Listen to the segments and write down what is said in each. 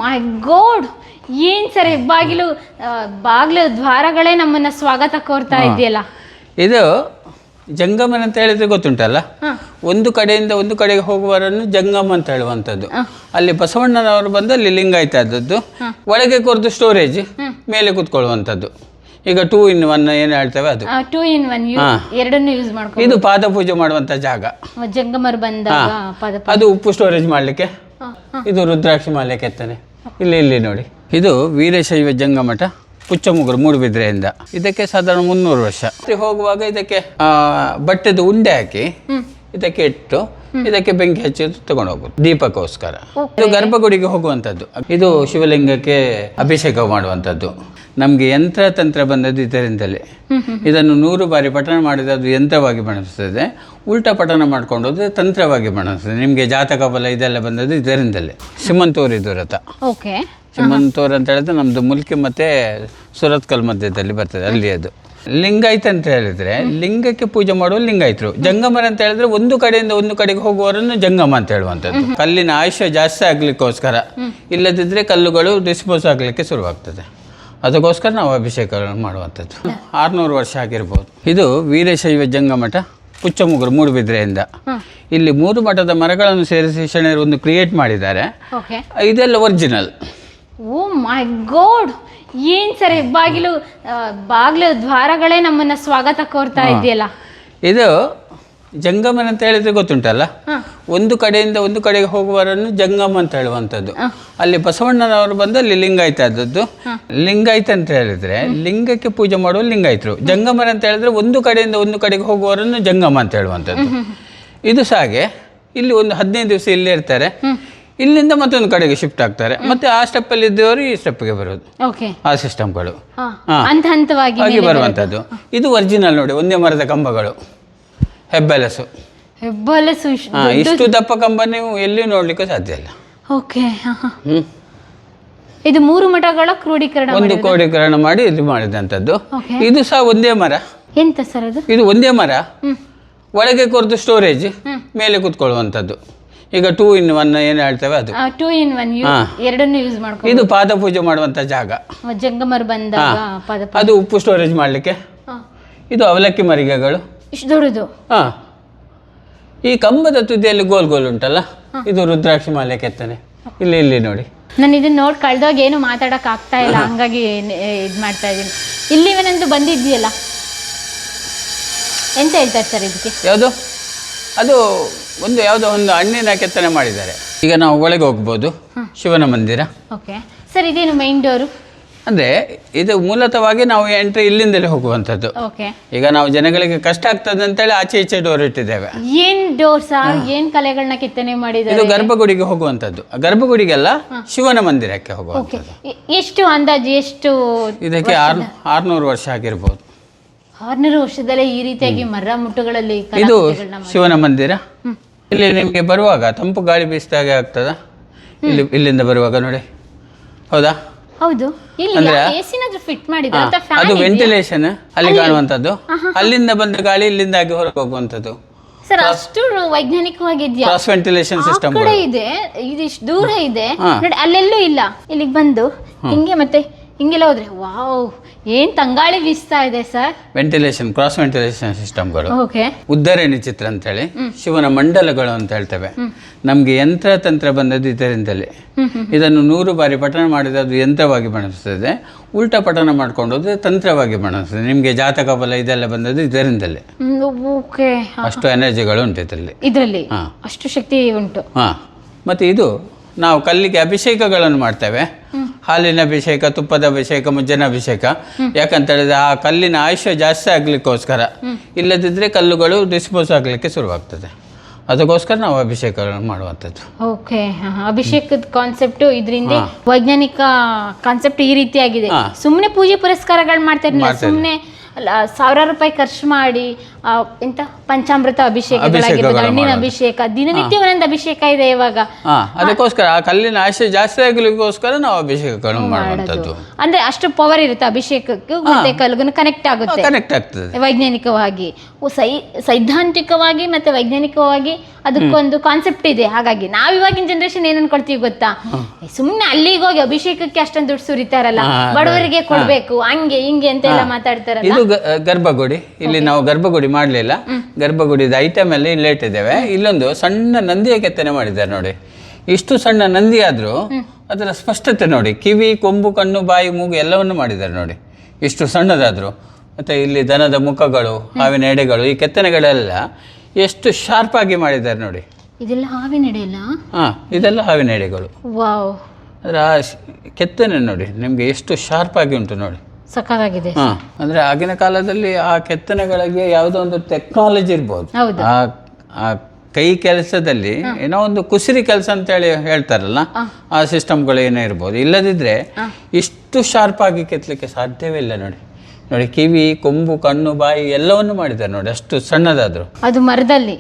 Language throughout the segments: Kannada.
ಮೈ ಗಾಡ್, ಏನ್ ಸರ್ ಬಾಗಿಲು ದ್ವಾರಗಳೇ ನಮ್ಮನ್ನ ಸ್ವಾಗತ ಕೋರ್ತಾ ಇದೆಯಲ್ಲ. ಇದು ಜಂಗಮನ್ ಅಂತ ಹೇಳಿದ್ರೆ ಗೊತ್ತುಂಟಲ್ಲ, ಒಂದು ಕಡೆಯಿಂದ ಒಂದು ಕಡೆಗೆ ಹೋಗುವವರನ್ನು ಜಂಗಮ ಅಂತ ಹೇಳುವಂಥದ್ದು. ಅಲ್ಲಿ ಬಸವಣ್ಣನವರು ಬಂದು ಅಲ್ಲಿ ಲಿಂಗಾಯತ ಆದದ್ದು, ಒಳಗೆ ಕೊರ್ದು ಸ್ಟೋರೇಜ್, ಮೇಲೆ ಕೂತ್ಕೊಳ್ಳುವಂಥದ್ದು. ಈಗ 2 in 1 ಏನು ಹೇಳ್ತೇವೆ ಅದು 2 in 1 ಎರಡನ್ನು ಯೂಸ್ ಮಾಡ್ಕೊಂಡು. ಇದು ಪಾದ ಪೂಜೆ ಮಾಡುವಂಥ ಜಾಗ. ಜಂಗಮರು ಬಂದಾಗ ಅದು ಉಪ್ಪು ಸ್ಟೋರೇಜ್ ಮಾಡಲಿಕ್ಕೆ. ಇದು ರುದ್ರಾಕ್ಷಿ ಮಾಲೆ ಕೆತ್ತನೆ. ಇಲ್ಲಿ ನೋಡಿ, ಇದು ವೀರಶೈವ ಜಂಗಮಠ, ಪುಚ್ಚಮುಗುರು, ಮೂಡುಬಿದ್ರೆಯಿಂದ. ಇದಕ್ಕೆ ಸಾಧಾರಣ 300 ವರ್ಷ. ಹೋಗುವಾಗ ಇದಕ್ಕೆ ಬಟ್ಟೆದು ಉಂಡೆ ಹಾಕಿ ಇದಕ್ಕೆ ಇಟ್ಟು ಇದಕ್ಕೆ ಬೆಂಕಿ ಹಚ್ಚಿ ತಗೊಂಡು ಹೋಗುದು ದೀಪಕ್ಕೋಸ್ಕರ. ಇದು ಗರ್ಭಗುಡಿಗೆ ಹೋಗುವಂಥದ್ದು. ಇದು ಶಿವಲಿಂಗಕ್ಕೆ ಅಭಿಷೇಕ ಮಾಡುವಂಥದ್ದು. ನಮಗೆ ಯಂತ್ರ ತಂತ್ರ ಬಂದದ್ದು ಇದರಿಂದಲೇ. ಇದನ್ನು 100 ಬಾರಿ ಪಠಣ ಮಾಡಿದ್ರೆ ಅದು ಯಂತ್ರವಾಗಿ ಬಣಿಸ್ತದೆ, ಉಲ್ಟಾ ಪಠಣ ಮಾಡ್ಕೊಂಡು ಹೋದ್ರೆ ತಂತ್ರವಾಗಿ ಬಣಿಸ್ತದೆ. ನಿಮಗೆ ಜಾತಕ ಬಲ ಇದೆಲ್ಲ ಬಂದದ್ದು ಇದರಿಂದಲೇ. ಸಿಮಂತೂರಿದು ರಥ. ಸಿಮಂತೂರ್ ಅಂತ ಹೇಳಿದ್ರೆ ನಮ್ದು ಮುಲ್ಕಿ ಮತ್ತೆ ಸುರತ್ಕಲ್ ಮಧ್ಯದಲ್ಲಿ ಬರ್ತದೆ, ಅಲ್ಲಿ. ಅದು ಲಿಂಗಾಯತ ಅಂತ ಹೇಳಿದ್ರೆ ಲಿಂಗಕ್ಕೆ ಪೂಜೆ ಮಾಡುವ ಲಿಂಗಾಯತರು. ಜಂಗಮರ ಅಂತ ಹೇಳಿದ್ರೆ ಒಂದು ಕಡೆಯಿಂದ ಒಂದು ಕಡೆಗೆ ಹೋಗುವವರನ್ನು ಜಂಗಮ ಅಂತ ಹೇಳುವಂಥದ್ದು. ಕಲ್ಲಿನ ಆಯುಷ್ಯ ಜಾಸ್ತಿ ಆಗ್ಲಿಕ್ಕೋಸ್ಕರ, ಇಲ್ಲದಿದ್ದರೆ ಕಲ್ಲುಗಳು ಡಿಸ್ಪೋಸ್ ಆಗಲಿಕ್ಕೆ ಶುರುವಾಗ್ತದೆ. ಅದಕ್ಕೋಸ್ಕರ ನಾವು ಅಭಿಷೇಕಗಳನ್ನು ಮಾಡುವಂಥದ್ದು. 600 ವರ್ಷ ಆಗಿರ್ಬೋದು. ಇದು ವೀರಶೈವ ಜಂಗಮಠ, ಪುಚ್ಚಮುಗುರು, ಮೂಡುಬಿದ್ರೆಯಿಂದ. ಇಲ್ಲಿ 3 ಮಠದ ಮರಗಳನ್ನು ಸೇರಿಸಿ ಶರಣರು ಒಂದು ಕ್ರಿಯೇಟ್ ಮಾಡಿದ್ದಾರೆ. ಇದೆಲ್ಲ ಒರಿಜಿನಲ್. ಓ ಮೈ ಗಾಡ್, ಏನ್ ಸರ್ ಬಾಗಿಲು ದ್ವಾರಗಳೇ ನಮ್ಮನ್ನ ಸ್ವಾಗತ ಕೋರ್ತಾ ಇದೆಯಲ್ಲ. ಇದು ಜಂಗಮನ್ ಅಂತ ಹೇಳಿದ್ರೆ ಗೊತ್ತುಂಟಲ್ಲ, ಒಂದು ಕಡೆಯಿಂದ ಒಂದು ಕಡೆಗೆ ಹೋಗುವವರನ್ನು ಜಂಗಮ ಅಂತ ಹೇಳುವಂಥದ್ದು. ಅಲ್ಲಿ ಬಸವಣ್ಣನವರು ಬಂದು ಅಲ್ಲಿ ಲಿಂಗಾಯತ ಆದದ್ದು. ಲಿಂಗಾಯತ ಅಂತ ಹೇಳಿದ್ರೆ ಲಿಂಗಕ್ಕೆ ಪೂಜೆ ಮಾಡುವ ಲಿಂಗಾಯತರು. ಜಂಗಮನ್ ಅಂತ ಹೇಳಿದ್ರೆ ಒಂದು ಕಡೆಯಿಂದ ಒಂದು ಕಡೆಗೆ ಹೋಗುವವರನ್ನು ಜಂಗಮ ಅಂತ ಹೇಳುವಂಥದ್ದು. ಇದು ಸಾಗೆ ಇಲ್ಲಿ ಒಂದು 15 ದಿವಸ ಇಲ್ಲೇ ಇರ್ತಾರೆ, ಇಲ್ಲಿಂದ ಮತ್ತೊಂದು ಕಡೆಗೆ ಶಿಫ್ಟ್ ಆಗ್ತಾರೆ, ಮತ್ತೆ ಆ ಸ್ಟೆಪ್ ಅಲ್ಲಿ ಇದ್ದವರು ಈ ಸ್ಟೆಪ್ಗೆ ಬರೋದು. ಆ ಸಿಸ್ಟಮ್ಗಳು ಹಾಗೆ ಬರುವಂಥದ್ದು. ಇದು ಒರಿಜಿನಲ್ ನೋಡಿ, ಒಂದೇ ಮರದ ಕಂಬಗಳು, ಹೆಬ್ಬೆಲಸು. ಇಷ್ಟು ದಪ್ಪ ಕಂಬ ನೀವು ಎಲ್ಲಿ ನೋಡ್ಲಿಕ್ಕೆ ಸಾಧ್ಯ ಇಲ್ಲ. ಇದು 3 ಮಠಗಳ ಕ್ರೋಢೀಕರಣ ಮಾಡಿ ಇದು ಮಾಡಿದಂಥದ್ದು. ಇದು ಸಹ ಒಂದೇ ಮರ. ಎಂತ ಸರ್ ಅದು? ಇದು ಒಂದೇ ಮರ, ಒಳಗೆ ಕೊರ್ದು ಸ್ಟೋರೇಜ್, ಮೇಲೆ ಕೂತ್ಕೊಳ್ಳುವಂಥದ್ದು. ಈಗ 2 in 1 ಏನು ಹೇಳ್ತೇವೆ ಅದು 2 in 1 ಎರಡನ್ನು ಯೂಸ್ ಮಾಡ್ಕೊಂಡು. ಇದು ಪಾದ ಪೂಜೆ ಮಾಡುವಂಥ ಜಾಗ. ಜಂಗಮರು ಬಂದಾಗ ಅದು ಉಪ್ಪು ಸ್ಟೋರೇಜ್ ಮಾಡಲಿಕ್ಕೆ. ಇದು ಅವಲಕ್ಕಿ ಮರಿಗೆಗಳು, ಇಷ್ಟು ದೊಡ್ಡದು. ಈ ಕಂಬದ ತುದಿಯಲ್ಲಿ ಗೋಲ್ ಗೋಲ್ ಉಂಟಲ್ಲ, ಇದು ರುದ್ರಾಕ್ಷಿ ಮಾಲೆ ಕೆತ್ತನೆ. ಇಲ್ಲಿ ನೋಡಿ, ನಾನು ಇದನ್ನ ನೋಡಿ ಕಳೆದಾಗ ಏನು ಮಾತಾಡಕ್ ಆಗ್ತಾ ಇಲ್ಲ, ಹಂಗಾಗಿ ಇದು ಮಾಡ್ತಾ ಇದ್ದೀನಿ. ಇಲ್ಲಿವನಂತೂ ಬಂದಿದ್ದೀಯಲ್ಲ, ಎಂತ ಹೇಳ್ತಾರೆ ಸರ್ ಇದಕ್ಕೆ? ಯಾವುದು ಅದು ಯಾವುದೋ ಒಂದು ಹಣ್ಣಿನ ಕೆತ್ತನೆ ಮಾಡಿದ್ದಾರೆ. ಈಗ ನಾವು ಒಳಗೆ ಹೋಗ್ಬೋದು, ಶಿವನ ಮಂದಿರ. ಓಕೆ ಸರ್, ಇದೇನು ಮೈನ್ ಡೋರು? ಅಂದರೆ ಇದು ಮೂಲತಃವಾಗಿ ನಾವು ಎಂಟ್ರಿ ಇಲ್ಲಿಂದಲೇ ಹೋಗುವಂಥದ್ದು. ಈಗ ನಾವು ಜನಗಳಿಗೆ ಕಷ್ಟ ಆಗ್ತದೆ ಅಂತೇಳಿ ಆಚೆ ಈಚೆ ಡೋರ್ ಇಟ್ಟಿದ್ದೇವೆ. ಏನ್ ಡೋರ್ ಸರ್, ಏನ್ ಕಲೆಗಳನ್ನ ಕೆತ್ತನೆ ಮಾಡಿದ್ದಾರೆ? ಇದು ಗರ್ಭಗುಡಿಗೆ ಹೋಗುವಂಥದ್ದು. ಗರ್ಭಗುಡಿಗೆಲ್ಲ ಶಿವನ ಮಂದಿರಕ್ಕೆ ಹೋಗುವಂಥದ್ದು. ಎಷ್ಟು ಅಂದಾಜು ಎಷ್ಟು? ಇದಕ್ಕೆ 600 ವರ್ಷ ಆಗಿರ್ಬೋದು. 600 ವರ್ಷದಲ್ಲೇ ಈ ರೀತಿಯಾಗಿ ಮರ ಮುಟ್ಟುಗಳಲ್ಲಿ ಇದು ಶಿವನ ಮಂದಿರ. ಇಲ್ಲಿ ನಿಮಗೆ ಬರುವಾಗ ತಂಪು ಗಾಳಿ ಬೀಸಿದಾಗೆ ಆಗ್ತದ, ಇಲ್ಲಿಂದ ಬರುವಾಗ ನೋಡಿ. ಹೌದಾ? ಹೌದು. ಅದು ವೆಂಟಿಲೇಷನ್ ಅಲ್ಲಿ ಕಾಣುವಂಥದ್ದು. ಅಲ್ಲಿಂದ ಬಂದ ಗಾಳಿ ಇಲ್ಲಿಂದ ಆಗಿ ಹೊರಗೆ ಹೋಗುವಂಥದ್ದು. ಸರ್, ಅಷ್ಟು ವೈಜ್ಞಾನಿಕವಾಗಿದೆಯಾ? ಕ್ರಾಸ್ ವೆಂಟಿಲೇಷನ್ ಸಿಸ್ಟಮ್ ಇದೆ. ಇದಿಷ್ಟು ದೂರ ಇದೆ ನೋಡಿ, ಅಲ್ಲೆಲ್ಲೂ ಇಲ್ಲ. ಇಲ್ಲಿಗೆ ಬಂದು ಹಿಂಗೆ ಮತ್ತೆ ಹಿಂಗೆಲ್ಲ ಹೋದ್ರೆ ವಾವ್, ಏನ್ ತಂಗಾಳಿ ಬೀಸ್ತಾ ಇದೆ ಸರ್. ವೆಂಟಿಲೇಷನ್, ಕ್ರಾಸ್ ವೆಂಟಿಲೇಷನ್ ಸಿಸ್ಟಮ್ಗಳು. ಉದ್ದರಣಿ ಚಿತ್ರ ಅಂತ ಹೇಳಿ, ಶಿವನ ಮಂಡಲಗಳು ಅಂತ ಹೇಳ್ತೇವೆ. ನಮ್ಗೆ ಯಂತ್ರ ತಂತ್ರ ಬಂದದ್ದು ಇದರಿಂದಲೇ. ಇದನ್ನು 100 ಬಾರಿ ಪಠಣ ಮಾಡಿದ್ರೆ ಅದು ಯಂತ್ರವಾಗಿ ಬಣಿಸ್ತದೆ, ಉಲ್ಟಾ ಪಠಣ ಮಾಡ್ಕೊಂಡು ಹೋದ್ರೆ ತಂತ್ರವಾಗಿ ಬಣಿಸ್ತದೆ. ನಿಮ್ಗೆ ಜಾತಕ ಬಲ ಇದೆಲ್ಲ ಬಂದದ್ದು ಇದರಿಂದಲೇ. ಅಷ್ಟು ಎನರ್ಜಿಗಳು ಉಂಟು ಇದರಲ್ಲಿ, ಅಷ್ಟು ಶಕ್ತಿ ಉಂಟು. ಮತ್ತೆ ಇದು ನಾವು ಕಲ್ಲಿಗೆ ಅಭಿಷೇಕಗಳನ್ನು ಮಾಡ್ತೇವೆ. ಹಾಲಿನ ಅಭಿಷೇಕ, ತುಪ್ಪದ ಅಭಿಷೇಕ, ಮುಜ್ಜನ ಅಭಿಷೇಕ. ಯಾಕಂತ ಹೇಳಿದ್ರೆ ಆ ಕಲ್ಲಿನ ಆಯುಷ್ಯ ಜಾಸ್ತಿ ಆಗ್ಲಿಕ್ಕೋಸ್ಕರ, ಇಲ್ಲದಿದ್ದರೆ ಕಲ್ಲುಗಳು ಡಿಸ್ಪೋಸ್ ಆಗಲಿಕ್ಕೆ ಶುರುವಾಗ್ತದೆ. ಅದಕ್ಕೋಸ್ಕರ ನಾವು ಅಭಿಷೇಕಗಳನ್ನು ಮಾಡುವಂಥದ್ದು. ಅಭಿಷೇಕದ ಕಾನ್ಸೆಪ್ಟ್ ಇದರಿಂದ ವೈಜ್ಞಾನಿಕ ಕಾನ್ಸೆಪ್ಟ್ ಈ ರೀತಿಯಾಗಿದೆ. ಸುಮ್ಮನೆ ಪೂಜೆ ಪುರಸ್ಕಾರಗಳು ಮಾಡ್ತಾ ಇರಲಿಲ್ಲ, ಸುಮ್ಮನೆ 1000 ರೂಪಾಯಿ ಖರ್ಚು ಮಾಡಿ ಎಂತ ಪಂಚಾಮೃತ ಅಭಿಷೇಕಗಳಾಗಿರ್ಬೋದು, ಹಣ್ಣಿನ ಅಭಿಷೇಕ, ದಿನನಿತ್ಯ ಒಂದೊಂದು ಅಭಿಷೇಕ ಇದೆ ಇವಾಗ. ಅದಕ್ಕೋಸ್ಕರ ಆ ಕಲ್ಲಿನ ಆಶೆ ಜಾಸ್ತಿ ಆಗಲಿಕ್ಕೋಸ್ಕರ ನಾವು ಅಭಿಷೇಕಗಳನ್ನು ಮಾಡುವಂಥದ್ದು. ಅಂದ್ರೆ ಅಷ್ಟು ಪವರ್ ಇರುತ್ತೆ ಅಭಿಷೇಕಕ್ಕೂ ಮತ್ತೆ ಕಲ್ಗೂ ಕನೆಕ್ಟ್ ಆಗುತ್ತೆ, ಕನೆಕ್ಟ್ ಆಗ್ತದೆ ವೈಜ್ಞಾನಿಕವಾಗಿ. ಸೈದ್ಧಾಂತಿಕವಾಗಿ ಮತ್ತೆ ವೈಜ್ಞಾನಿಕವಾಗಿ ಅದಕ್ಕೊಂದು ಕಾನ್ಸೆಪ್ಟ್ ಇದೆ. ಹಾಗಾಗಿ ನಾವ್ ಇವಾಗಿನ ಜನರೇಷನ್ ಏನ್ ಅನ್ಕೊಳ್ತೀವಿ ಗೊತ್ತಾ, ಸುಮ್ನೆ ಅಲ್ಲಿಗೆ ಹೋಗಿ ಅಭಿಷೇಕಕ್ಕೆ ಅಷ್ಟೊಂದು ದುಡ್ಡು ಸುರಿತಾರಲ್ಲ, ಬಡವರಿಗೆ ಕೊಡ್ಬೇಕು ಹಂಗೆ ಹಿಂಗೆ ಅಂತ ಎಲ್ಲ ಮಾತಾಡ್ತಾರಲ್ಲ. ಇದು ಗರ್ಭಗುಡಿ. ಇಲ್ಲಿ ನಾವು ಗರ್ಭಗುಡಿ ಮಾಡ್ಲಿಲ್ಲ, ಗರ್ಭಗುಡಿದ ಐಟಮ್ ಎಲ್ಲ ಇಲ್ಲೇ ಇಟ್ಟಿದ್ದೇವೆ. ಇಲ್ಲೊಂದು ಸಣ್ಣ ನಂದಿಯ ಕೆತ್ತನೆ ಮಾಡಿದ್ದಾರೆ ನೋಡಿ. ಇಷ್ಟು ಸಣ್ಣ ನಂದಿ ಆದ್ರೂ ಅದರ ಸ್ಪಷ್ಟತೆ ನೋಡಿ, ಕಿವಿ, ಕೊಂಬು, ಕಣ್ಣು, ಬಾಯಿ, ಮೂಗು ಎಲ್ಲವನ್ನು ಮಾಡಿದ್ದಾರೆ ನೋಡಿ, ಇಷ್ಟು ಸಣ್ಣದಾದ್ರು. ಮತ್ತೆ ಇಲ್ಲಿ ದನದ ಮುಖಗಳು, ಹಾವಿನ ಎಡೆಗಳು, ಈ ಕೆತ್ತನೆಗಳೆಲ್ಲ ಎಷ್ಟು ಶಾರ್ಪ್ ಆಗಿ ಮಾಡಿದ್ದಾರೆ ನೋಡಿ. ಇದೆಲ್ಲ ಹಾವಿನ ಎಡೆಯಲ್ಲ? ಇದೆಲ್ಲ ಹಾವಿನ ಎಡೆಗಳು. ವಾವ್, ಅದರ ಕೆತ್ತನೆ ನೋಡಿ ನಿಮ್ಗೆ ಎಷ್ಟು ಶಾರ್ಪ್ ಆಗಿ ಉಂಟು ನೋಡಿ, ಸಖತ್ತಾಗಿದೆ. ಅಂದ್ರೆ ಆಗಿನ ಕಾಲದಲ್ಲಿ ಆ ಕೆತ್ತನೆಗಳಿಗೆ ಯಾವುದೋ ಒಂದು ಟೆಕ್ನಾಲಜಿ ಇರ್ಬೋದು, ಆ ಕೈ ಕೆಲಸದಲ್ಲಿ ಏನೋ ಒಂದು ಕುಸಿರಿ ಕೆಲಸ ಅಂತ ಹೇಳಿ ಹೇಳ್ತಾರಲ್ಲ, ಆ ಸಿಸ್ಟಮ್ಗಳು ಏನೋ ಇರ್ಬೋದು. ಇಲ್ಲದಿದ್ರೆ ಇಷ್ಟು ಶಾರ್ಪ್ ಆಗಿ ಕೆತ್ತಲಿಕ್ಕೆ ಸಾಧ್ಯವೇ ಇಲ್ಲ ನೋಡಿ. ನೋಡಿ, ಕಿವಿ, ಕೊಂಬು, ಕಣ್ಣು, ಬಾಯಿ ಎಲ್ಲವನ್ನು ಮಾಡಿದ್ದಾರೆ ನೋಡಿ, ಅಷ್ಟು ಸಣ್ಣದಾದ್ರು. ಅದು ಮರದಲ್ಲಿ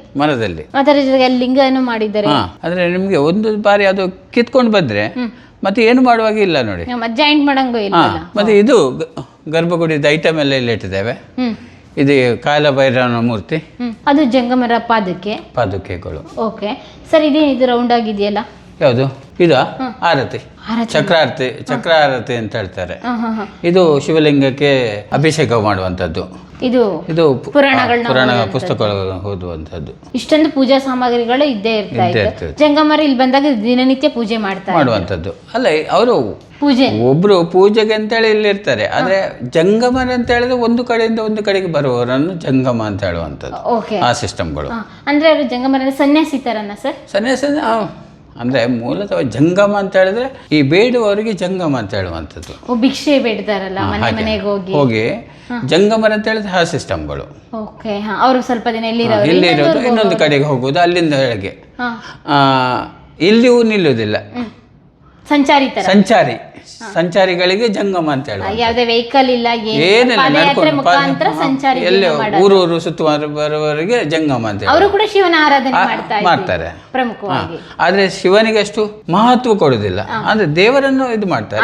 ಅದರ ಜೊತೆಗೆ ಲಿಂಗನೂ ಮಾಡಿದ್ದಾರೆ. ಅಂದ್ರೆ ನಿಮ್ಗೆ ಒಂದು ಬಾರಿ ಅದು ಕಿತ್ಕೊಂಡು ಬಂದ್ರೆ ಮತ್ತೆ ಏನು ಮಾಡುವಾಗ ಇಲ್ಲ ನೋಡಿ, ಜಾಯಿಂಟ್ ಮಾಡಂಗೂ ಇಲ್ಲ. ಮತ್ತೆ ಇದು ಗರ್ಭಗುಡಿದ ಐಟಮ್ ಎಲ್ಲ ಇಲ್ಲಿ ಇಟ್ಟಿದ್ದೇವೆ. ಇದು ಕಾಲಭೈರವನ ಮೂರ್ತಿ, ಅದು ಜಂಗಮರ ಪಾದುಕೆಗಳು. ಓಕೆ ಸರ್, ಇದು ರೌಂಡ್ ಆಗಿದೆಯಲ್ಲ, ಯಾವುದು ಇದು? ಆರತಿ, ಚಕ್ರ ಆರತಿ ಅಂತ ಹೇಳ್ತಾರೆ. ಇದು ಶಿವಲಿಂಗಕ್ಕೆ ಅಭಿಷೇಕ ಮಾಡುವಂತದ್ದು. ಇದು ಪುರಾಣ ಪುಸ್ತಕಗಳು ಓದುವಂತದ್ದು. ಇಷ್ಟೊಂದು ಪೂಜಾ ಸಾಮಗ್ರಿಗಳು ಇದ್ದೇ ಇರ್ತಾ ಇತ್ತು. ಜಂಗಮರ ಇಲ್ಲಿ ಬಂದಾಗ ದಿನನಿತ್ಯ ಪೂಜೆ ಮಾಡುವಂತದ್ದು ಅಲ್ಲ, ಅವರು ಒಬ್ರು ಪೂಜೆಗೆ ಅಂತೇಳಿ ಇಲ್ಲಿ ಇರ್ತಾರೆ. ಆದ್ರೆ ಜಂಗಮರ ಅಂತ ಹೇಳಿದ್ರೆ ಒಂದು ಕಡೆಯಿಂದ ಒಂದು ಕಡೆಗೆ ಬರುವವರನ್ನು ಜಂಗಮ ಅಂತ ಹೇಳುವಂತದ್ದು, ಆ ಸಿಸ್ಟಮ್ಗಳು. ಅಂದ್ರೆ ಅವರು ಜಂಗಮರ ಸನ್ಯಾಸಿ ತರನ ಸರ್? ಸನ್ಯಾಸಿ ಅಂದ್ರೆ ಮೂಲತಃ ಜಂಗಮ ಅಂತ ಹೇಳಿದ್ರೆ ಈ ಬೇಡುವವರಿಗೆ ಜಂಗಮ ಅಂತ ಹೇಳುವಂಥದ್ದು. ಭಿಕ್ಷೆ ಬೇಡ್ತಾರಲ್ಲ ಮನೆಗೆ ಹೋಗಿ ಜಂಗಮರ ಅಂತ ಹೇಳಿದ್ರೆ ಆ ಸಿಸ್ಟಮ್ಗಳು. ಅವರು ಸ್ವಲ್ಪ ದಿನ ಇಲ್ಲಿರೋದು, ಇನ್ನೊಂದು ಕಡೆಗೆ ಹೋಗುದು, ಅಲ್ಲಿಂದ ಕೆಳಗೆ. ಇಲ್ಲಿಯೂ ನಿಲ್ಲುವುದಿಲ್ಲ, ಸಂಚಾರಿಗಳಿಗೆ ಜಂಗಮ ಅಂತ ಹೇಳುವ. ಯಾವುದೇ ವೆಹಿಕಲ್ ಇಲ್ಲ, ಊರೂರು ಸುತ್ತ ಬರುವವರಿಗೆ ಜಂಗಮ ಅಂತ ಅವರು ಕೂಡ ಶಿವನ ಆರಾಧನೆ ಮಾಡ್ತಾರೆ ಪ್ರಮುಖವಾಗಿ. ಆದ್ರೆ ಶಿವನಿಗೆ ಅಷ್ಟು ಮಹತ್ವ ಕೊಡುದಿಲ್ಲ, ಅಂದ್ರೆ ದೇವರನ್ನು ಇದು ಮಾಡ್ತಾರೆ,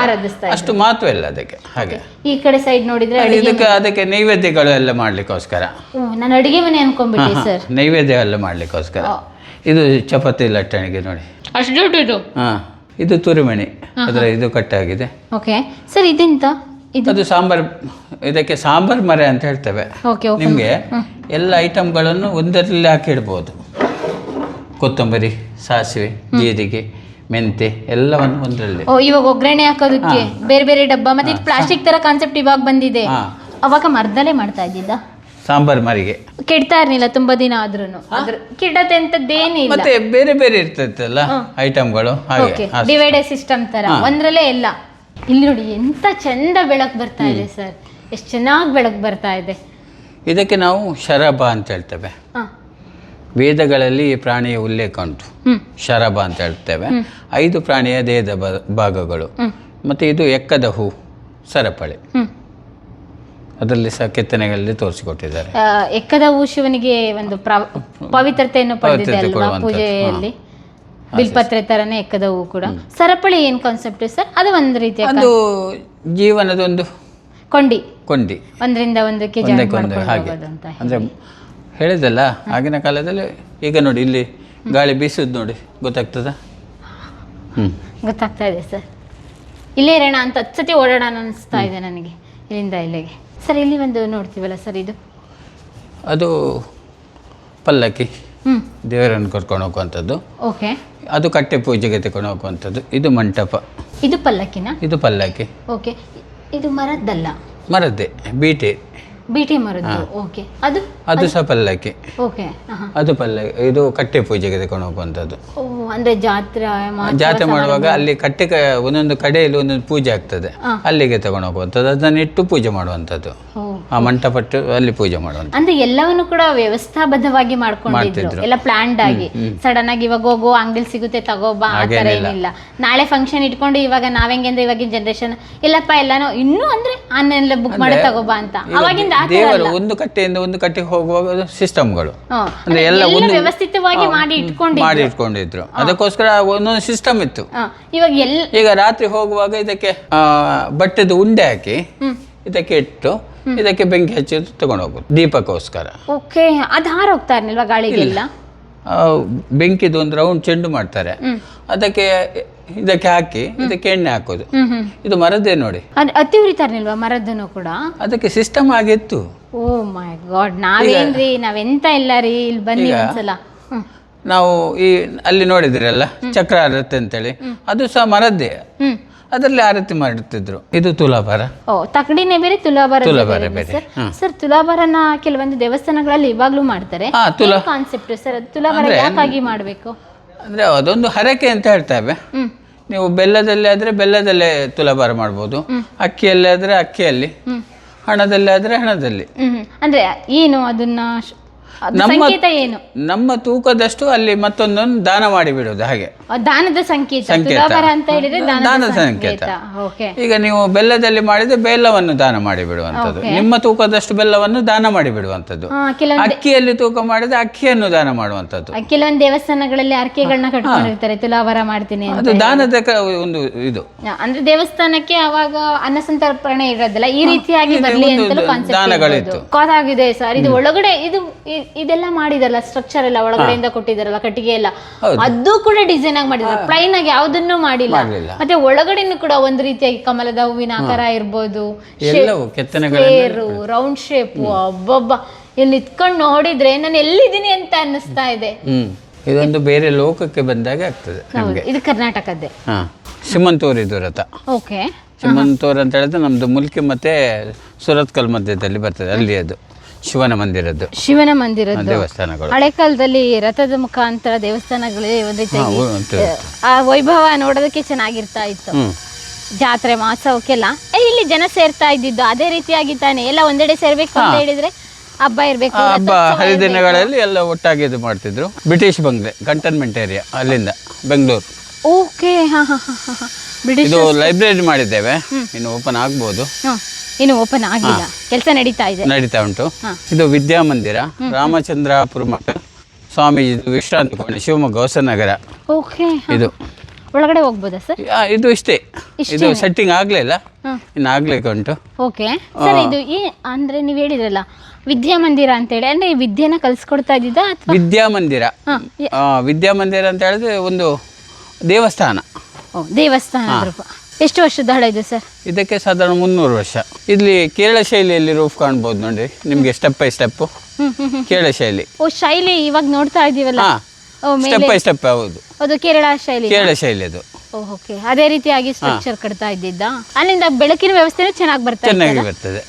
ಅಷ್ಟು ಮಹತ್ವ ಇಲ್ಲ ಅದಕ್ಕೆ. ಹಾಗೆ ಈ ಕಡೆ ಸೈಡ್ ನೋಡಿದ್ರೆ ಅದಕ್ಕೆ ನೈವೇದ್ಯಗಳು ಎಲ್ಲ ಮಾಡ್ಲಿಕ್ಕೋಸ್ಕರ. ನಾನು ಅಡಿಗೆ ಮನೆ ಅನ್ಕೊಂಡ್ಬಿಟ್ಟೆ ಸರ್. ನೈವೇದ್ಯ ಎಲ್ಲ ಮಾಡ್ಲಿಕ್ಕೋಸ್ಕರ. ಇದು ಚಪಾತಿ ಲಟ್ಟಣಿಗೆ ನೋಡಿ, ಅಷ್ಟು ದೊಡ್ಡ ಇದು. ಇದು ತುರಿಮಣಿ, ಅದರ ಇದು ಕಟ್ಟಾಗಿದೆ. ಓಕೆ ಸರ್, ಇದೆಂತ? ಅದು ಸಾಂಬಾರ್, ಇದಕ್ಕೆ ಸಾಂಬಾರ್ ಮರೆ ಅಂತ ಹೇಳ್ತೇವೆ. ನಿಮಗೆ ಎಲ್ಲ ಐಟಮ್ಗಳನ್ನು ಒಂದರಲ್ಲಿ ಹಾಕಿ ಇಡ್ಬೋದು. ಕೊತ್ತಂಬರಿ, ಸಾಸಿವೆ, ಜೀರಿಗೆ, ಮೆಂತೆ ಎಲ್ಲವನ್ನು ಒಂದರಲ್ಲಿ. ಇವಾಗ ಒಗ್ಗರಣೆ ಹಾಕೋದಕ್ಕೆ ಬೇರೆ ಬೇರೆ ಡಬ್ಬ, ಮತ್ತೆ ಪ್ಲಾಸ್ಟಿಕ್ ತರ ಕಾನ್ಸೆಪ್ಟ್ ಇವಾಗ ಬಂದಿದೆ. ಅವಾಗ ಮರದಲ್ಲೇ ಮಾಡ್ತಾ ಇದ್ದಿದ್ದ ಸಾಂಬಾರ್ ಮರಿಗೆ. ಕೆಡ್ತಾ ಇರ್ಲಿಲ್ಲ ತುಂಬಾ ದಿನ ಆದ್ರೂ, ಕೆಡತೆ ಅಂತದ್ದೇನಿಲ್ಲ. ಮತ್ತೆ ಬೇರೆ ಬೇರೆ ಇರ್ತೈತಲ್ಲ ಐಟಮ್ಗಳು, ಹಾಗೆ ಡಿವೈಡರ್ ಸಿಸ್ಟಮ್ ತರ ಒಂದ್ರಲ್ಲೇ ಎಲ್ಲ. ಇಲ್ಲಿ ನೋಡಿ ಎಂತ ಚಂದ ಬೆಳಕು ಬರ್ತಾ ಇದೆ ಸರ್, ಎಷ್ಟು ಚೆನ್ನಾಗಿ ಬೆಳಕು ಬರ್ತಾ ಇದೆ. ಇದಕ್ಕೆ ನಾವು ಶರಭ ಅಂತ ಹೇಳ್ತೇವೆ. ವೇದಗಳಲ್ಲಿ ಈ ಪ್ರಾಣಿಯ ಉಲ್ಲೇಖ ಉಂಟು, ಶರಭ ಅಂತ ಹೇಳ್ತೇವೆ. 5 ಪ್ರಾಣಿಯ ದೇಹದ ಭಾಗಗಳು. ಮತ್ತೆ ಇದು ಎಕ್ಕದ ಹೂ, ಸರಪಳಿ, ಅದರಲ್ಲಿ ಸಹ ಕೆತ್ತನೆಗಳಲ್ಲಿ ತೋರಿಸಿಕೊಟ್ಟಿದ್ದಾರೆ. ಎಕ್ಕದ ಹೂ ಶಿವನಿಗೆ ಒಂದು ಪವಿತ್ರತೆಯನ್ನು ಪಡೆದಿದೆ ಅಲ್ವಾ ಪೂಜೆಯಲ್ಲಿ. ಬಿಲ್ಪತ್ರೆ ತರನೇ ಎಕ್ಕದ ಹೂ ಕೂಡ. ಸರಪಳಿ ಏನ್ ಕಾನ್ಸೆಪ್ಟ್ ಸರ್? ಅದು ಒಂದು ರೀತಿಯ ಒಂದು ಜೀವನದ ಒಂದು ಕೊಂಡಿ, ಒಂದರಿಂದ ಒಂದಕ್ಕೆ ಹಾಗೆ. ಅಂದ್ರೆ ಹೇಳಿದಲ್ಲ, ಆಗಿನ ಕಾಲದಲ್ಲಿ. ಈಗ ನೋಡಿ ಇಲ್ಲಿ ಗಾಳಿ ಬೀಸುದು ನೋಡಿ, ಗೊತ್ತಾಗ್ತದ? ಗೊತ್ತಾಗ್ತಾ ಇದೆ ಸರ್. ಇಲ್ಲೇ ಇರೋಣ ಅಂತ 10 ಸತಿ ಓಡಾಡೋಣ ಅನಿಸ್ತಾ ಇದೆ ನನಗೆ ಇಲ್ಲಿಂದ ಇಲ್ಲಿಗೆ. ಸರ್ ಇಲ್ಲಿ ಒಂದು ನೋಡ್ತೀವಲ್ಲ ಸರ್, ಅದು ಪಲ್ಲಕ್ಕಿ, ದೇವರನ್ನು ಕರ್ಕೊಂಡು ಹೋಗುವಂಥದ್ದು. ಓಕೆ, ಅದು ಕಟ್ಟೆ ಪೂಜೆಗೆ ತಗೊಂಡು ಹೋಗುವಂಥದ್ದು. ಇದು ಮಂಟಪ. ಇದು ಪಲ್ಲಕ್ಕಿನ? ಇದು ಪಲ್ಲಕ್ಕಿ. ಓಕೆ, ಇದು ಮರದ್ದಲ್ಲ? ಮರದ್ದೇ, ಬೀಟೆ ಮರದ್ದು. ಓಕೆ, ಅದು ಸಹ ಪಲ್ಲಕ್ಕಿ. ಓಕೆ, ಅದು ಪಲ್ಲಕ್ಕಿ. ಇದು ಕಟ್ಟೆ ಪೂಜೆಗೆ ತಗೊಂಡು ಹೋಗುವಂಥದ್ದು. ಅಂದ್ರೆ ಜಾತ್ರೆ ಮಾಡುವಾಗ ಅಲ್ಲಿ ಕಟ್ಟೆ ಒಂದೊಂದು ಕಡೆಯಲ್ಲಿ ಒಂದೊಂದು ಪೂಜೆ ಆಗ್ತದೆ, ಅಲ್ಲಿಗೆ ತಗೊಂಡು ಹೋಗುವಂಥದ್ದು, ಅದನ್ನ ಇಟ್ಟು ಪೂಜೆ ಮಾಡುವಂಥದ್ದು. ಆ ಮಂಟಪಟ್ಟು ಅಲ್ಲಿ ಪೂಜೆ ಮಾಡುವಂತ. ಅಂದ್ರೆ ಎಲ್ಲವನ್ನು ಕೂಡ ವ್ಯವಸ್ಥಾಬದ್ಧವಾಗಿ ಮಾಡ್ಕೊಂಡಿದ್ರು, ಎಲ್ಲ ಪ್ಲಾನ್ಡ್ ಆಗಿ. ಸಡನ್ ಆಗಿ ಇವಾಗ ಹೋಗೋ ಅಂಗಡಿಲಿ ಸಿಗುತ್ತೆ ತಗೋಬಾ ಆ ತರ ಏನಿಲ್ಲ. ನಾಳೆ ಫಂಕ್ಷನ್ ಇಟ್ಕೊಂಡು ಇವಾಗ ನಾವೆಂಗೆ ಅಂದ್ರೆ ಇವಾಗಿನ ಜನರೇಷನ್ ಇಲ್ಲಪ್ಪ ಎಲ್ಲಾನು ಇನ್ನೂ ಅಂದ್ರೆ ಆನ್ಲೈನ್ ಬುಕ್ ಮಾಡಿ ತಗೋಬಾ ಅಂತ. ಅವಾಗಿಂದ ದೇವರು ಒಂದು ಕಟ್ಟೆಯಿಂದ ಒಂದು ಕಟ್ಟೆಗೆ ಹೋಗುವಾಗ ಸಿಸ್ಟಮ್ಗಳು ಅಂದ್ರೆ ಎಲ್ಲ ವ್ಯವಸ್ಥಿತವಾಗಿ ಮಾಡಿ ಇಟ್ಕೊಂಡಿದ್ರು. ಅದಕ್ಕೋಸ್ಕರ ಒಂದೊಂದು ಸಿಸ್ಟಮ್ ಇತ್ತು. ಇವಾಗ ಈಗ ರಾತ್ರಿ ಹೋಗುವಾಗ ಇದಕ್ಕೆ ಬಟ್ಟೆದು ಉಂಡೆ ಹಾಕಿ ಇದಕ್ಕೆ ಇಟ್ಟು ಇದಕ್ಕೆ ಬೆಂಕಿ ಹಚ್ಚಿ ತಗೊಂಡು ಹೋಗುದು ದೀಪಕ್ಕೋಸ್ಕರ. ಓಕೆ, ಅದು ಹಾರೋಗ್ತಾ ಇರ್ಲಿಲ್ವಾ ಗಾಳಿಗೆಲ್ಲ? ಬೆಂಕಿದು ಒಂದು ರೌಂಡ್ ಚೆಂಡು ಮಾಡ್ತಾರೆ, ಅದಕ್ಕೆ ಇದಕ್ಕೆ ಹಾಕಿ ಇದಕ್ಕೆ ಎಣ್ಣೆ ಹಾಕೋದು. ಇದು ಮರದ್ದೇ ನೋಡಿ, ಅತಿ ಉರಿತಾರ್ನಿಲ್ವಾ ಮರದ್ದನ್ನು ಕೂಡ? ಅದಕ್ಕೆ ಸಿಸ್ಟಮ್ ಆಗಿತ್ತು. ಓ ಮೈ ಗಾಡ್, ನಾವೇನ್ರಿ ನಾವೆಂತ ಇಲ್ಲ ರೀ, ಇಲ್ಲಿ ಬನ್ನಿ ಒಂದ್ಸಲ. ನಾವು ಈ ಅಲ್ಲಿ ನೋಡಿದ್ರಲ್ಲ ಚಕ್ರ ಆರತಿ ಅಂತೇಳಿ, ಅದು ಸಹ ಮರದ್ದೇ, ಅದರಲ್ಲಿ ಆರತಿ ಮಾಡುತ್ತಿದ್ರು. ಇದು ತುಲಾಭಾರ. ಓ, ತಕಡಿನೇ ಬೇರೆ ತುಲಾಭಾರ ಬೇರೆ. ಸರ್, ತುಲಾಭಾರನ ಕೆಲವೊಂದು ದೇವಸ್ಥಾನಗಳಲ್ಲಿ ಇವಾಗ್ಲೂ ಮಾಡ್ತಾರೆ. ಕಾನ್ಸೆಪ್ಟ್ ಸರ್, ತುಲಾಭಾರ ಯಾಕಾಗಿ ಮಾಡಬೇಕು ಅಂದ್ರೆ ಅದೊಂದು ಹರಕೆ ಅಂತ ಹೇಳ್ತೇವೆ. ನೀವು ಬೆಲ್ಲದಲ್ಲಿ ಆದ್ರೆ ಬೆಲ್ಲದಲ್ಲೇ ತುಲಾಭಾರ ಮಾಡ್ಬೋದು, ಅಕ್ಕಿಯಲ್ಲಿ ಆದ್ರೆ ಅಕ್ಕಿಯಲ್ಲಿ, ಹಣದಲ್ಲಿ ಆದ್ರೆ ಹಣದಲ್ಲಿ. ಅಂದ್ರೆ ಏನು ಅದನ್ನ ಸಂಕೇತ ಏನು? ನಮ್ಮ ತೂಕದಷ್ಟು ಅಲ್ಲಿ ಮತ್ತೊಂದನ್ನು ದಾನ ಮಾಡಿ ಬಿಡೋದು, ಹಾಗೆ ದಾನದ ಸಂಕೇತ ಅಂತ ಹೇಳಿದ್ರೆ ದಾನದ ಸಂಕೇತ. ಈಗ ನೀವು ಬೆಲ್ಲದಲ್ಲಿ ಮಾಡಿದ್ರೆ ಬೆಲ್ಲವನ್ನು ದಾನ ಮಾಡಿ ಬಿಡುವಂಥದ್ದು, ನಿಮ್ಮ ತೂಕದಷ್ಟು ಬೆಲ್ಲವನ್ನು ದಾನ ಮಾಡಿ ಬಿಡುವಂಥದ್ದು. ಅಕ್ಕಿಯಲ್ಲಿ ತೂಕ ಮಾಡಿದ್ರೆ ಅಕ್ಕಿಯನ್ನು ದಾನ ಮಾಡುವಂಥದ್ದು. ಕೆಲವೊಂದು ದೇವಸ್ಥಾನಗಳಲ್ಲಿ ಅರ್ಕೆಗಳನ್ನ ಕಟ್ಕೊಂಡಿರ್ತಾರೆ, ತುಲಾಭಾರ ಮಾಡ್ತೀನಿ ಅಂತ. ಅದು ದಾನದ ಒಂದು ಇದು ಅಂದ್ರೆ ದೇವಸ್ಥಾನಕ್ಕೆ ಅವಾಗ ಅನ್ನಸಂತರ್ಪಣೆ ಇರೋದಿಲ್ಲ, ಈ ರೀತಿಯಾಗಿ ಬರ್ಲಿ ಅಂತಲೂ ಕಾನ್ಸೆಪ್ಟ್ ಗೊತ್ತಾಗಿದೆ ಸರ್. ಇದು ಒಳಗಡೆ ಇದೆಲ್ಲ ಮಾಡಿದಾರಲ್ಲ, ಸ್ಟ್ರಕ್ಚರ್ ಎಲ್ಲ ಒಳಗಡೆಯಿಂದ ಕೊಟ್ಟಿದಾರಲ್ಲ, ಕಟ್ಟಿಗೆ ಎಲ್ಲ, ಅದು ಕೂಡ ಡಿಸೈನ್ ಆಗಿ ಮಾಡಿದ್ದಾರೆ, ಪ್ಲೈನ್ ಆಗಿ ಯಾವುದನ್ನು ಮಾಡಿಲ್ಲ. ಮತ್ತೆ ಒಳಗಡೆನು ಕೂಡ ಒಂದು ರೀತಿಯಾಗಿ ಕಮಲದ ಹೂವಿನ ಆಕಾರ ಇರ್ಬೋದು, ರೌಂಡ್ ಶೇಪ್. ಅಬ್ಬಬ್ಬ, ಇಲ್ಲಿ ಇತ್ಕೊಂಡು ನೋಡಿದ್ರೆ ನಾನು ಎಲ್ಲಿದ್ದೀನಿ ಅಂತ ಅನ್ನಿಸ್ತಾ ಇದೆ. ಇದೊಂದು ಬೇರೆ ಲೋಕಕ್ಕೆ ಬಂದಾಗ ಆಗ್ತದೆ. ಇದು ಕರ್ನಾಟಕದ್ದೇ. ಸಿಮಂತೂರ್ ಇದು ರಥ. ಓಕೆ, ಸಿಮಂತೂರ್ ಅಂತ ಹೇಳಿದ್ರೆ ನಮ್ದು ಮುಲ್ಕಿ ಮತ್ತೆ ಸುರತ್ಕಲ್ ಮಧ್ಯದಲ್ಲಿ ಬರ್ತದೆ, ಅಲ್ಲಿ ಅದು ಶಿವನ ಮಂದಿರದ್ದು ದೇವಸ್ಥಾನಗಳು. ಹಳೆ ಕಾಲದಲ್ಲಿ ರಥದ ಮುಖಾಂತರ ದೇವಸ್ಥಾನಗಳೇ ಒಂದು ರೀತಿ ಆ ವೈಭವ ನೋಡೋದಕ್ಕೆ ಚೆನ್ನಾಗಿರ್ತಾ ಇತ್ತು. ಜಾತ್ರೆ ಮಹೋತ್ಸವಕ್ಕೆಲ್ಲ ಇಲ್ಲಿ ಜನ ಸೇರ್ತಾ ಇದ್ದಿದ್ದು ಅದೇ ರೀತಿಯಾಗಿ ತಾನೆ. ಎಲ್ಲ ಒಂದೆಡೆ ಸೇರ್ಬೇಕು ಅಂತ ಹೇಳಿದ್ರೆ ಹಬ್ಬ ಇರ್ಬೇಕು, ಹಬ್ಬ ಹರಿದಿನಗಳಲ್ಲಿ ಎಲ್ಲ ಒಟ್ಟಾಗಿ ಇದು ಮಾಡ್ತಿದ್ರು. ಬ್ರಿಟಿಷ್ ಬಂಗ್ಲೆ ಕಂಟೋನ್ಮೆಂಟ್ ಏರಿಯಾ, ಅಲ್ಲಿಂದ ಬೆಂಗಳೂರು. ಓಕೆ, ಇದು ಲೈಬ್ರರಿ ಮಾಡಿದ್ದೇವೆ, ಇನ್ನು ಓಪನ್ ಆಗ್ಬೋದು. ಇನ್ನು ಓಪನ್ ಆಗಿಲ್ಲ, ಕೆಲಸ ನಡೀತಾ ಉಂಟು. ಇದು ವಿದ್ಯಾಮಂದಿರ, ರಾಮಚಂದ್ರಾಪುರ ಮಠ, ಸ್ವಾಮೀಜಿ ವಿಶ್ರಾಂತಿ ಕೋಣೆ, ಶಿವಮೊಗ್ಗ ಹೊಸನಗರ. ಓಕೆ, ಇದು ಒಳಗಡೆ ಹೋಗ್ಬೋದಾ ಸರ್? ಇದು ಇಷ್ಟೇ, ಇದು ಸೆಟ್ಟಿಂಗ್ ಆಗ್ಲಿಲ್ಲ, ಇನ್ನು ಆಗ್ಲಿಕ್ಕೆ ಉಂಟು. ಓಕೆ ಸರ್, ಇದು ಅಂದ್ರೆ ನೀವು ಹೇಳಿದ್ರಲ್ಲ ವಿದ್ಯಾಮಂದಿರ ಅಂತೇಳಿ, ಅಂದ್ರೆ ಈ ವಿದ್ಯೆನ ಕಲಿಸ್ಕೊಡ್ತಾ ಇದ್ದಿದ್ದ ಅಥವಾ? ವಿದ್ಯಾಮಂದಿರ ಅಂತ ಹೇಳಿದ್ರೆ ಒಂದು ದೇವಸ್ಥಾನ. ದೇವಸ್ಥಾನ. ಎಷ್ಟು ವರ್ಷದ ಹಳೆ ಇದೆ ಸರ್? ಇದಕ್ಕೆ ಸಾಧಾರಣ 300 ವರ್ಷ. ಇಲ್ಲಿ ಕೇರಳ ಶೈಲಿಯಲ್ಲಿ ರೂಫ್ ಕಾಣ್ಬೋದು ನೋಡಿ ನಿಮ್ಗೆ, ಸ್ಟೆಪ್ ಬೈ ಸ್ಟೆಪ್ ಕೇರಳ ಶೈಲಿ. ಓ, ಶೈಲಿ ಇವಾಗ ನೋಡ್ತಾ ಇದೀವಲ್ಲ, ಸ್ಟೆಪ್ ಬೈ ಸ್ಟೆಪ್. ಹೌದು, ಅದು ಕೇರಳ ಶೈಲಿ ಅದು. ಓಕೆ, ಅದೇ ರೀತಿಯಾಗಿ ಸ್ಟ್ರಕ್ಚರ್ ಕಟ್ತಾ ಇದ್ದಿದ್ದ. ಅಲ್ಲಿಂದ ಬೆಳಕಿನ ವ್ಯವಸ್ಥೆ ಚೆನ್ನಾಗಿ ಬರ್ತದೆ.